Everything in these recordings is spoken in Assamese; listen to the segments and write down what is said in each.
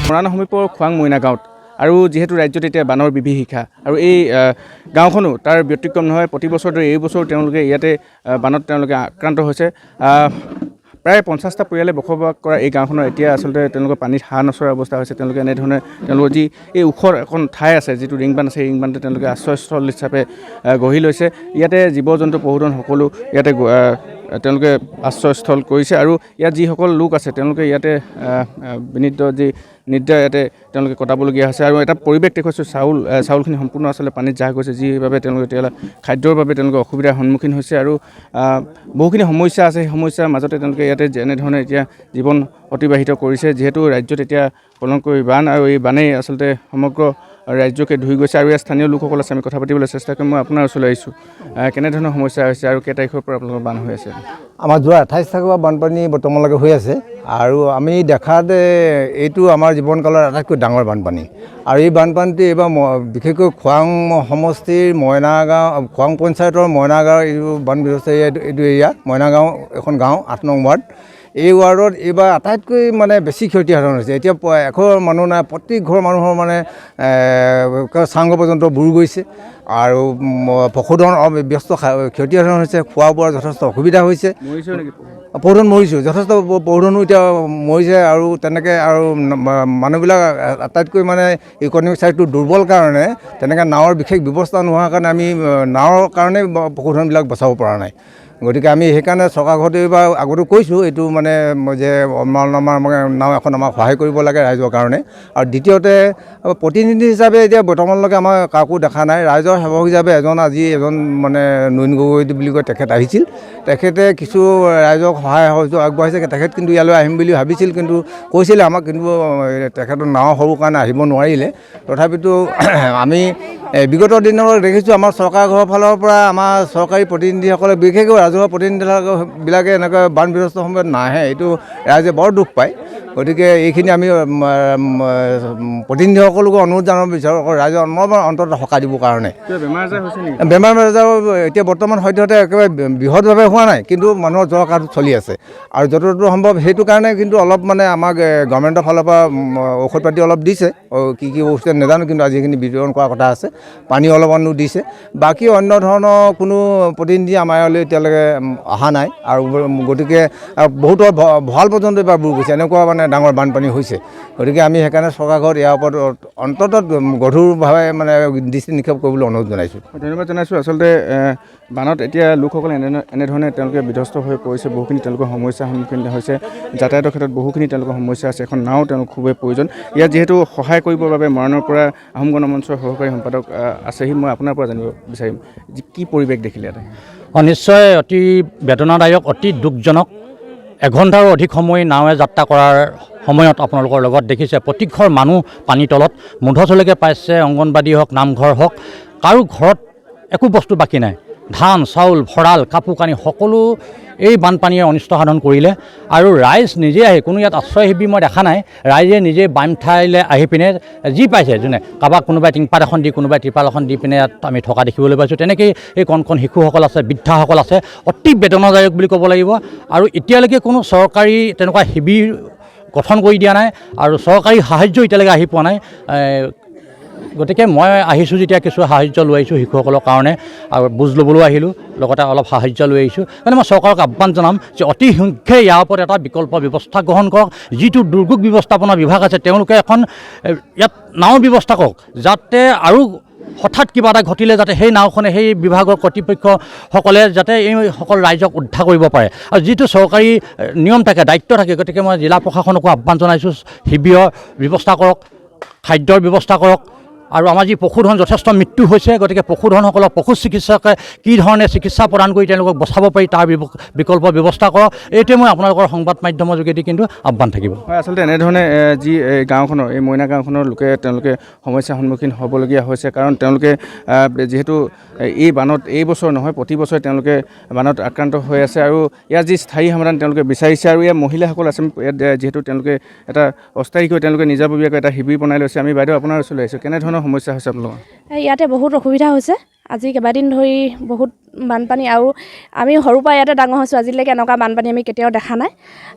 মৰাণৰ সমীপৰ খোৱাং মইনা গাঁৱত আৰু যিহেতু ৰাজ্যত এতিয়া বানৰ বিভীষিকা আৰু এই গাঁওখনো তাৰ ব্যতিক্ৰম নহয়। প্ৰতি বছৰ দৰে এই বছৰ তেওঁলোকে ইয়াতে বানত তেওঁলোকে আক্ৰান্ত হৈছে। প্ৰায় 50টা পৰিয়ালে বসবাস কৰা এই গাঁওখনৰ এতিয়া আচলতে তেওঁলোকৰ পানীত হাঁহ নচৰা অৱস্থা হৈছে। তেওঁলোকে এনেধৰণে তেওঁলোকৰ যি এই ওখ এখন ঠাই আছে, যিটো ৰিংবান্ধ আছে, এই ৰিংবান্ধতে তেওঁলোকে আশ্ৰয়স্থল হিচাপে গঢ়ি লৈছে। ইয়াতে জীৱ জন্তু পশুধন সকলো ইয়াতে তেওঁলোকে আশ্ৰয়স্থল কৰিছে আৰু ইয়াত যিসকল লোক আছে তেওঁলোকে ইয়াতে বিনিদ্ৰ যি নিদ্ৰা ইয়াতে তেওঁলোকে কটাবলগীয়া হৈছে। আৰু এটা পৰিৱেশ দেখুৱাইছোঁ, চাউলখিনি সম্পূৰ্ণ আচলতে পানীত জাহ গৈছে, যিবাবে তেওঁলোকে এতিয়া খাদ্যৰ বাবে তেওঁলোকে অসুবিধাৰ সন্মুখীন হৈছে। আৰু বহুখিনি সমস্যা আছে, সেই সমস্যাৰ মাজতে তেওঁলোকে ইয়াতে যেনেধৰণে এতিয়া জীৱন অতিবাহিত কৰিছে। যিহেতু ৰাজ্যত এতিয়া প্ৰলয়ংকাৰী বান আৰু এই বানেই আচলতে সমগ্ৰ ৰাজ্যকে ধুই গৈছে আৰু ইয়াৰ স্থানীয় লোকসকল আছে, আমি কথা পাতিবলৈ চেষ্টা কৰিম। মই আপোনাৰ ওচৰলৈ আহিছোঁ, কেনেধৰণৰ সমস্যা হৈছে আৰু কেই তাৰিখৰ পৰা আপোনালোকৰ বান হৈ আছে? আমাৰ যোৱা 28 তাৰিখৰ পৰা বানপানী বৰ্তমানলৈকে হৈ আছে আৰু আমি দেখাত এইটো আমাৰ জীৱনকালৰ আটাইতকৈ ডাঙৰ বানপানী। আৰু এই বানপানীটো এইবাৰ বিশেষকৈ খোৱাং সমষ্টিৰ মইনাগাঁও, খোৱাং পঞ্চায়তৰ মইনাগাঁও এইটো বান বিধ্বস্ত এইটো এৰিয়া, মইনাগাঁও এখন গাঁও 8 নং ৱাৰ্ড। এই ৱাৰ্ডত এইবাৰ আটাইতকৈ মানে বেছি ক্ষতিসাধন হৈছে। এতিয়া এঘৰ মানুহ নাই, প্ৰতি ঘৰ মানুহৰ মানে চাংঘৰ পৰ্যন্ত বুৰ গৈছে আৰু পশুধন ব্যস্ত ক্ষতিসাধন হৈছে। খোৱা বোৱাৰ যথেষ্ট অসুবিধা হৈছে। পশুধন মৰিছোঁ, যথেষ্ট পশুধনো এতিয়া মৰিছে। আৰু তেনেকৈ আৰু মানুহবিলাক আটাইতকৈ মানে ইকনমিক চাইডটো দুৰ্বল কাৰণে তেনেকৈ নাৱৰ বিশেষ ব্যৱস্থা নোহোৱাৰ কাৰণে আমি নাৱৰ কাৰণে পশুধনবিলাক বচাব পৰা নাই। গতিকে আমি সেইকাৰণে চৰকাৰ ঘৰতে এইবাৰ আগতো কৈছোঁ এইটো মানে যে আমাৰ নাও এখন আমাক সহায় কৰিব লাগে ৰাইজৰ কাৰণে। আৰু দ্বিতীয়তে প্ৰতিনিধি হিচাপে এতিয়া বৰ্তমানলৈকে আমাৰ কাকো দেখা নাই। ৰাইজৰ সেৱক হিচাপে আজি এজন মানে নয়ন গগৈ বুলি কয়, তেখেত আহিছিল। তেখেতে কিছু ৰাইজক সহায় সহযোগ আগবঢ়াইছে। তেখেত কিন্তু ইয়ালৈ আহিম বুলি ভাবিছিল, কিন্তু কৈছিলে আমাক, কিন্তু তেখেতৰ নাও সৰু কাৰণে আহিব নোৱাৰিলে। তথাপিতো আমি বিগত দিনত দেখিছোঁ আমাৰ চৰকাৰ ঘৰৰ ফালৰ পৰা আমাৰ চৰকাৰী প্ৰতিনিধিসকলে, বিশেষকৈ ৰাজহুৱা প্ৰতিনিধিবিলাকে এনেকৈ বান বিধ্বস্ত সময়ত নাহে। এইটো ৰাইজে বৰ দুখ পায়। গতিকে এইখিনি আমি প্ৰতিনিধিসকলকো অনুৰোধ জনাব বিচাৰোঁ, ৰাইজৰ অন্তত সকাহ দিবৰ কাৰণে। বেমাৰ আজাৰ এতিয়া বৰ্তমান সদ্যহতে একেবাৰে বৃহৎভাৱে হোৱা নাই, কিন্তু মানুহৰ জ্বৰ কাহ চলি আছে। আৰু যতদূৰ সম্ভৱ সেইটো কাৰণে কিন্তু অলপ মানে আমাক গভৰ্ণমেণ্টৰ ফালৰ পৰা ঔষধ পাতি অলপ দিছে। কি বস্তু নাজানো, কিন্তু আজি এইখিনি বিতৰণ কৰাৰ কথা আছে। পানী অলপমানো দিছে। বাকী অন্য ধৰণৰ কোনো প্ৰতিনিধি আমাৰ ইয়ালৈ এতিয়ালৈকে অহা নাই। আৰু গতিকে বহুতৰ ভঁৰাল পৰ্যন্ত এবাৰ বুৰ গৈছে, এনেকুৱা মানে ডাঙৰ বানপানী হৈছে। গতিকে আমি সেইকাৰণে চৰকাৰ ঘৰত ইয়াৰ ওপৰত অন্ততঃ গধুৰভাৱে মানে দৃষ্টি নিক্ষেপ কৰিবলৈ অনুৰোধ জনাইছোঁ। ধন্যবাদ জনাইছোঁ। আচলতে বানত এতিয়া লোকসকলে এনেধৰণে তেওঁলোকে বিধ্বস্ত হৈ পৰিছে। বহুখিনি তেওঁলোকৰ সমস্যাৰ সন্মুখীন হৈছে। যাতায়াতৰ ক্ষেত্ৰত বহুখিনি তেওঁলোকৰ সমস্যা আছে। এখন নাও তেওঁলোক খুবেই প্ৰয়োজন। ইয়াত যিহেতু সহায় কৰিবৰ বাবে মৰাণৰ পৰা আহোম গণমঞ্চৰ সহকাৰী সম্পাদক আছেহি, মই আপোনাৰ পৰা জানিব বিচাৰিম কি পৰিৱেশ দেখিলে ইয়াতে? নিশ্চয় অতি বেদনাদায়ক, অতি দুখজনক। এঘণ্টাৰো অধিক সময় নাৱে যাত্ৰা কৰাৰ সময়ত আপোনালোকৰ লগত দেখিছে প্ৰতিঘৰ মানুহ পানীৰ তলত, মূধচলৈকে পাইছে। অংগনবাদী হওক, নামঘৰ হওক, কাৰো ঘৰত একো বস্তু বাকী নাই। ধান চাউল, ভঁৰাল, কাপোৰ কানি সকলো এই বানপানীয়ে অনিষ্ট সাধন কৰিলে। আৰু ৰাইজ নিজে আহি, কোনো ইয়াত আশ্ৰয় শিবিৰ মই দেখা নাই, ৰাইজে নিজে বান ঠাইলৈ আহি পিনে যি পাইছে, যোনে কাৰোবাক কোনোবাই টিংপাত এখন দি, কোনোবাই ত্ৰিপাল এখন দি পিনে ইয়াত আমি থকা দেখিবলৈ পাইছোঁ। তেনেকৈয়ে এই কণ শিশুসকল আছে, বৃদ্ধাসকল আছে। অতি বেদনাদায়ক বুলি ক'ব লাগিব। আৰু এতিয়ালৈকে কোনো চৰকাৰী তেনেকুৱা শিবিৰ গঠন কৰি দিয়া নাই আৰু চৰকাৰী সাহায্য এতিয়ালৈকে আহি পোৱা নাই। গতিকে মই আহিছোঁ যেতিয়া কিছু সাহায্য লৈ আহিছোঁ শিশুসকলৰ কাৰণে, আৰু বুজ ল'বলৈও আহিলোঁ, লগতে অলপ সাহায্য লৈ আহিছোঁ। মানে মই চৰকাৰক আহ্বান জনাম যে অতি শীঘ্ৰে ইয়াৰ ওপৰত এটা বিকল্প ব্যৱস্থা গ্ৰহণ কৰক। যিটো দুৰ্যোগ ব্যৱস্থাপনা বিভাগ আছে, তেওঁলোকে এখন ইয়াত নাও ব্যৱস্থা কৰক, যাতে আৰু হঠাৎ কিবা এটা ঘটিলে যাতে সেই নাওখনে, সেই বিভাগৰ কৰ্তৃপক্ষসকলে যাতে এই সকল ৰাইজক উদ্ধাৰ কৰিব পাৰে। আৰু যিটো চৰকাৰী নিয়ম থাকে, দায়িত্ব থাকে, গতিকে মই জিলা প্ৰশাসনকো আহ্বান জনাইছোঁ, শিবিৰৰ ব্যৱস্থা কৰক, খাদ্যৰ ব্যৱস্থা কৰক। আৰু আমাৰ যি পশুধন যথেষ্ট মৃত্যু হৈছে, গতিকে পশুধনসকলক পশু চিকিৎসকে কি ধৰণে চিকিৎসা প্ৰদান কৰি তেওঁলোকক বচাব পাৰি তাৰ বিকল্প ব্যৱস্থা কৰক। এইটোৱে মই আপোনালোকৰ সংবাদ মাধ্যমৰ যোগেদি কিন্তু আহ্বান থাকিব। হয়, আচলতে এনেধৰণে যি গাঁওখনৰ, এই মইনা গাঁওখনৰ লোকে তেওঁলোকে সমস্যাৰ সন্মুখীন হ'বলগীয়া হৈছে। কাৰণ তেওঁলোকে যিহেতু এই বানত এই বছৰ নহয়, প্ৰতি বছৰে তেওঁলোকে বানত আক্ৰান্ত হৈ আছে। আৰু ইয়াৰ যি স্থায়ী সমাধান তেওঁলোকে বিচাৰিছে। আৰু ইয়াৰ মহিলাসকল আছে ইয়াত, যিহেতু তেওঁলোকে এটা অস্থায়ীকৈ তেওঁলোকে নিজাববীয়াকৈ এটা শিবিৰ বনাই লৈছে। আমি বাইদেউ আপোনাৰ ওচৰলৈ আহিছোঁ, কেনেধৰণৰ সমস্যা হৈছে আপোনালোকৰ? ইয়াতে বহুত অসুবিধা হৈছে। আজি কেইবাদিন ধৰি বহুত বানপানী আৰু আমি সৰুৰ পৰা ইয়াতে ডাঙৰ হৈছোঁ আজিলৈকে এনেকুৱা বানপানী আমি কেতিয়াও দেখা নাই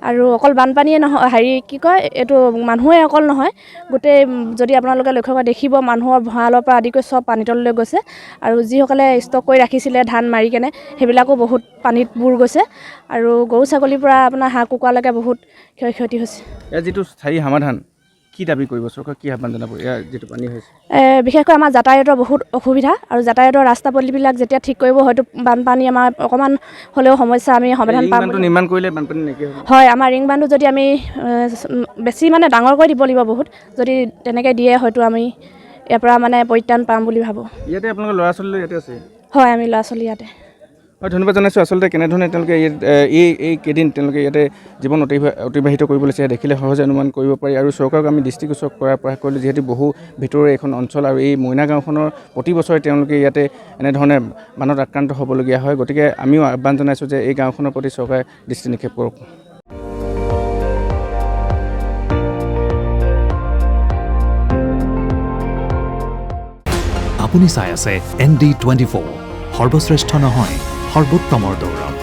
আৰু অকল বানপানীয়ে নহয় কি কয় এইটো মানুহে অকল নহয় গোটেই যদি আপোনালোকে লক্ষ্য কৰি দেখিব মানুহৰ ভঁৰালৰ পৰা আদি কৰি চব পানীতললৈ গৈছে আৰু যিসকলে ষ্টক কৰি ৰাখিছিলে ধান মাৰি কেনে সেইবিলাকো বহুত পানীত বুৰ গৈছে আৰু গৰু ছাগলীৰ পৰা আপোনাৰ হাঁহ কুকুৰালৈকে বহুত ক্ষতি হৈছে। ইয়াৰ যিটো স্থায়ী সমাধান কি দাবী কৰিব চৰকাৰ কি আহ্বান জনাব ইয়াৰ যিটো পানী হৈছে? বিশেষকৈ আমাৰ যাতায়াতৰ বহুত অসুবিধা আৰু যাতায়াতৰ ৰাস্তা পদূলিবিলাক যেতিয়া ঠিক কৰিব হয়তো বানপানী আমাৰ অকণমান হ'লেও সমস্যা আমি সমাধান পাম। নিৰ্মাণ কৰিলে বানপানী নাইকিয়া হ'ব। হয় আমাৰ ৰিং বান্ধটো যদি আমি বেছি মানে ডাঙৰকৈ দিব লাগিব বহুত যদি তেনেকৈ দিয়ে হয়তো আমি ইয়াৰ পৰা মানে পৰিত্ৰাণ পাম বুলি ভাবোঁ। ইয়াতে আপোনালোকৰ ল'ৰা ছোৱালী ইয়াতে আছে? হয় আমি ল'ৰা ছোৱালী ইয়াতে। হয় ধন্যবাদ জনাইছোঁ। আচলতে কেনেধৰণে তেওঁলোকে এই কেইদিন তেওঁলোকে ইয়াতে জীৱন অতিবাহিত কৰিব লৈছে দেখিলে সহজে অনুমান কৰিব পাৰি আৰু চৰকাৰক আমি দৃষ্টিগোচৰ কৰাৰ প্ৰয়াস কৰিলোঁ যিহেতু বহু ভিতৰুৱা এখন অঞ্চল আৰু এই মইনা গাঁওখনৰ প্ৰতি বছৰে তেওঁলোকে ইয়াতে এনেধৰণে বানত আক্ৰান্ত হ'বলগীয়া হয়। গতিকে আমিও আহ্বান জনাইছোঁ যে এই গাঁওখনৰ প্ৰতি চৰকাৰে দৃষ্টি নিক্ষেপ কৰক। আপুনি চাই আছে ND24 সৰ্বশ্ৰেষ্ঠ নহয় সৰ্বোত্তমৰ দৌৰ।